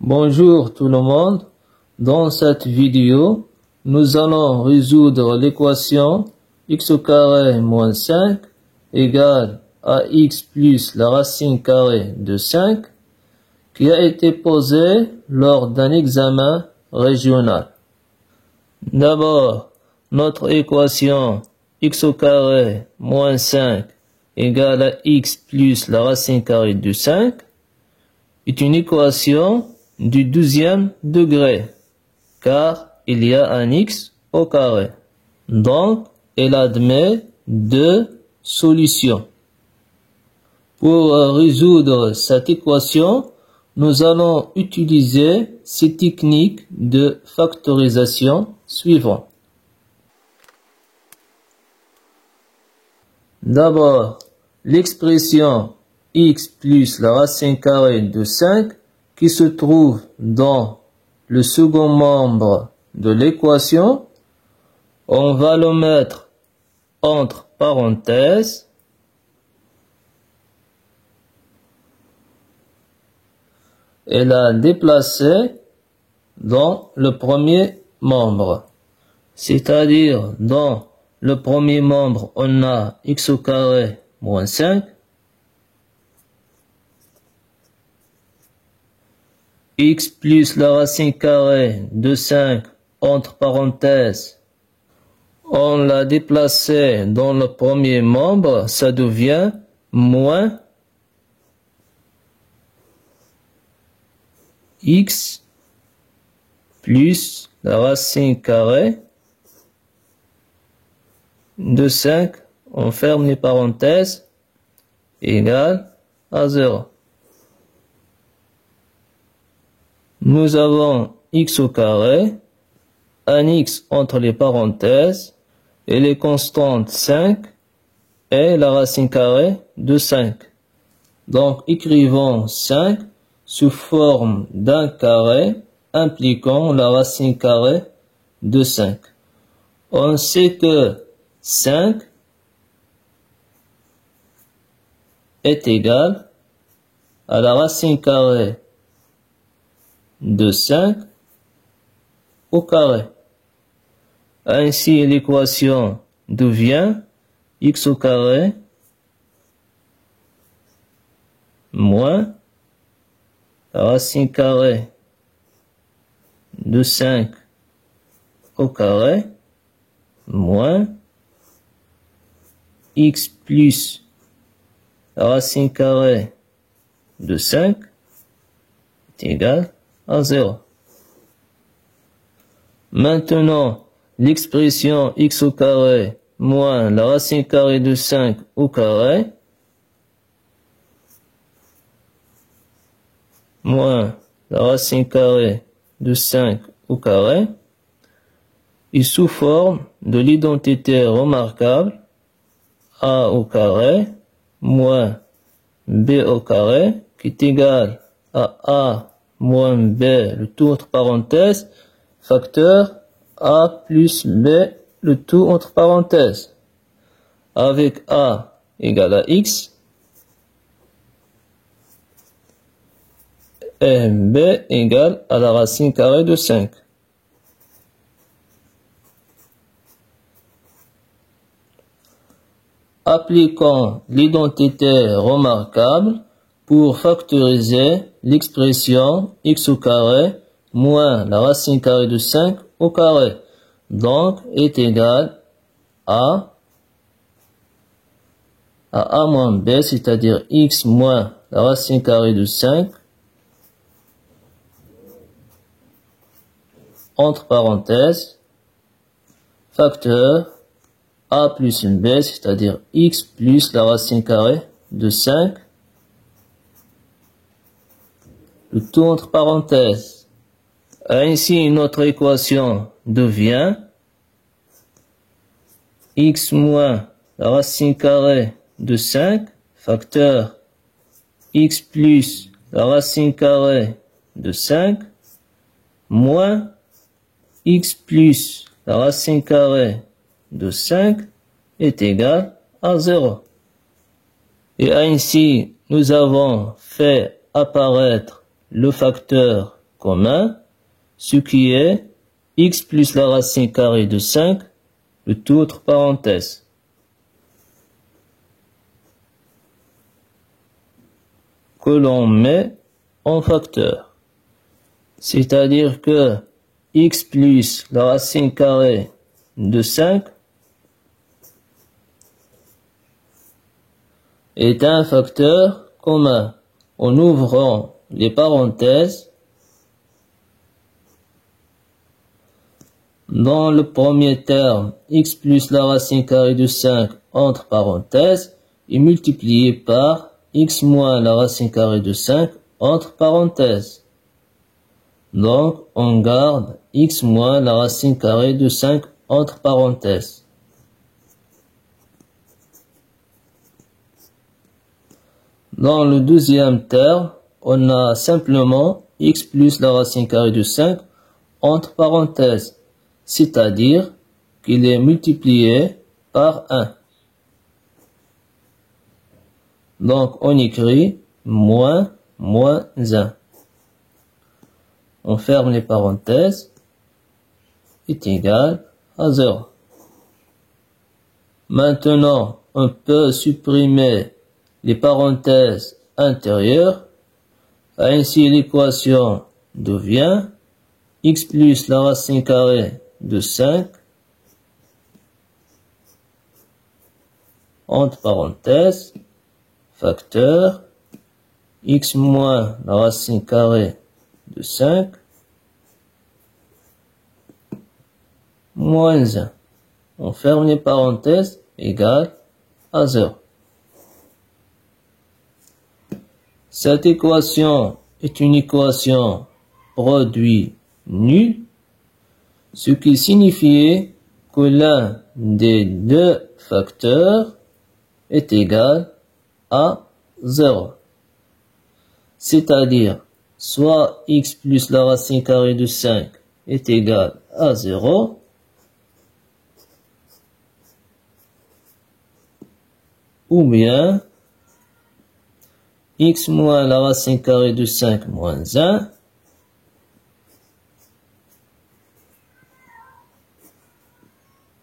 Bonjour tout le monde. Dans cette vidéo, nous allons résoudre l'équation x au carré moins 5 égale à x plus la racine carrée de 5 qui a été posée lors d'un examen régional. D'abord, notre équation x au carré moins 5 égale à x plus la racine carrée de 5 est une équation du 12e degré, car il y a un x au carré. Donc, elle admet deux solutions. Pour résoudre cette équation, nous allons utiliser ces techniques de factorisation suivantes. D'abord, l'expression x plus la racine carrée de 5 qui se trouve dans le second membre de l'équation, on va le mettre entre parenthèses et la déplacer dans le premier membre. C'est-à-dire, dans le premier membre, on a x au carré moins 5. X plus la racine carrée de 5 entre parenthèses, on l'a déplacé dans le premier membre, ça devient moins x plus la racine carrée de 5, on ferme les parenthèses, égale à 0. Nous avons x au carré, un x entre les parenthèses, et les constantes 5 et la racine carrée de 5. Donc, écrivons 5 sous forme d'un carré impliquant la racine carrée de 5. On sait que 5 est égal à la racine carrée de 5 au carré. Ainsi, l'équation devient x au carré moins la racine carrée de 5 au carré moins x plus la racine carrée de 5 est égal à 0. Maintenant, l'expression x au carré moins la racine carrée de 5 au carré moins la racine carrée de 5 au carré est sous forme de l'identité remarquable a au carré moins b au carré qui est égal à a moins b, le tout entre parenthèses, facteur a plus b, le tout entre parenthèses, avec a égale à x et b égale à la racine carrée de 5. Appliquons l'identité remarquable pour factoriser l'expression x au carré moins la racine carrée de 5 au carré. Donc, est égal à a moins b, c'est-à-dire x moins la racine carrée de 5 entre parenthèses, facteur a plus b, c'est-à-dire x plus la racine carrée de 5, le tout entre parenthèses. Ainsi, notre équation devient x moins la racine carrée de 5, facteur x plus la racine carrée de 5, moins x plus la racine carrée de 5 est égal à 0. Et ainsi, nous avons fait apparaître le facteur commun, ce qui est x plus la racine carrée de 5, le tout entre parenthèses. Que l'on met en facteur. C'est-à-dire que x plus la racine carrée de 5 est un facteur commun. En ouvrant les parenthèses, dans le premier terme, x plus la racine carrée de 5 entre parenthèses est multiplié par x moins la racine carrée de 5 entre parenthèses. Donc, on garde x moins la racine carrée de 5 entre parenthèses. Dans le deuxième terme, on a simplement x plus la racine carrée de 5 entre parenthèses, c'est-à-dire qu'il est multiplié par 1. Donc, on écrit moins 1. On ferme les parenthèses, est égal à 0. Maintenant, on peut supprimer les parenthèses intérieures. Ainsi, l'équation devient x plus la racine carrée de 5 entre parenthèses, facteur, x moins la racine carrée de 5 moins 1. On ferme les parenthèses, égale à 0. Cette équation est une équation produit nul, ce qui signifie que l'un des deux facteurs est égal à 0. C'est-à-dire, soit x plus la racine carrée de 5 est égal à 0, ou bien x moins la racine carrée de 5 moins 1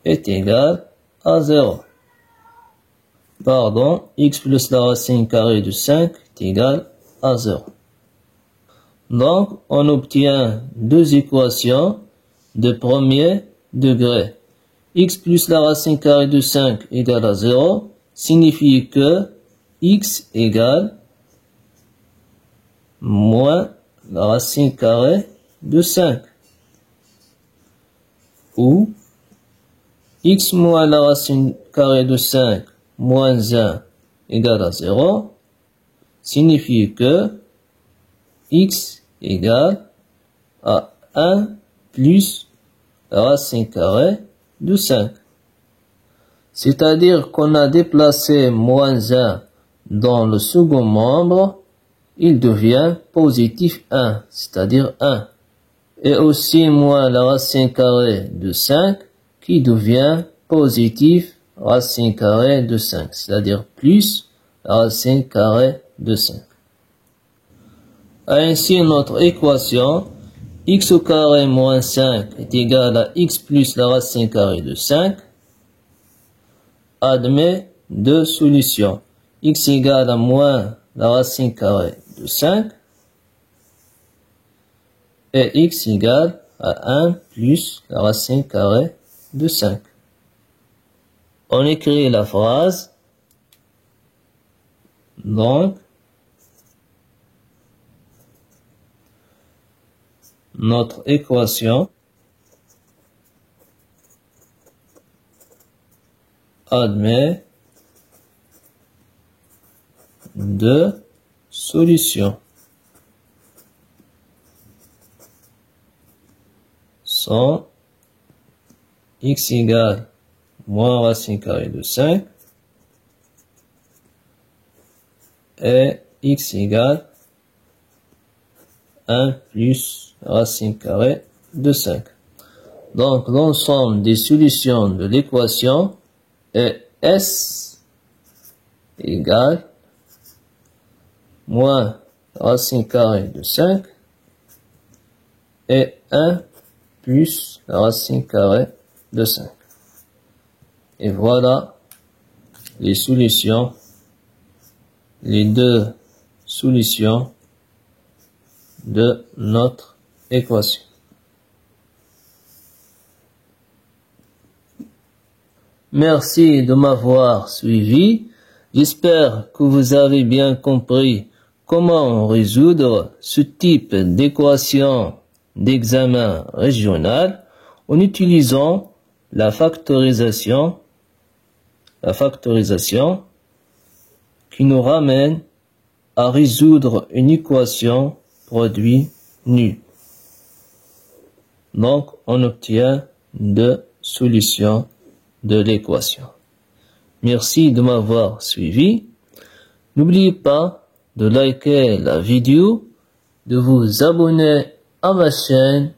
est égal à 0. Pardon, x plus la racine carrée de 5 est égal à 0. Donc, on obtient deux équations de premier degré. X plus la racine carrée de 5 égale à 0 signifie que x égale moins la racine carrée de 5. Ou x moins la racine carrée de 5 moins 1 égale à 0 signifie que x égale à 1 plus la racine carrée de 5. C'est-à-dire qu'on a déplacé moins 1 dans le second membre, il devient positif 1, c'est-à-dire 1. Et aussi moins la racine carrée de 5 qui devient positif racine carrée de 5, c'est-à-dire plus la racine carrée de 5. Ainsi, notre équation x au carré moins 5 est égal à x plus la racine carrée de 5 admet deux solutions. X égale à moins la racine carrée de 5 et x égale à 1 plus la racine carrée de 5. On écrit la phrase. Donc, notre équation admet deux solutions. Sont x égale moins racine carrée de 5 et x égale 1 plus racine carrée de 5. Donc, l'ensemble des solutions de l'équation est S égale moins racine carrée de 5 et 1 plus la racine carrée de 5. Et voilà les solutions, les deux solutions de notre équation. Merci de m'avoir suivi. J'espère que vous avez bien compris comment résoudre ce type d'équation d'examen régional en utilisant la factorisation qui nous ramène à résoudre une équation produit nu. Donc, on obtient deux solutions de l'équation. Merci de m'avoir suivi. N'oubliez pas de liker la vidéo, de vous abonner à ma chaîne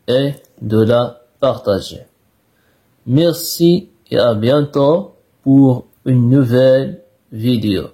et de la partager. Merci et à bientôt pour une nouvelle vidéo.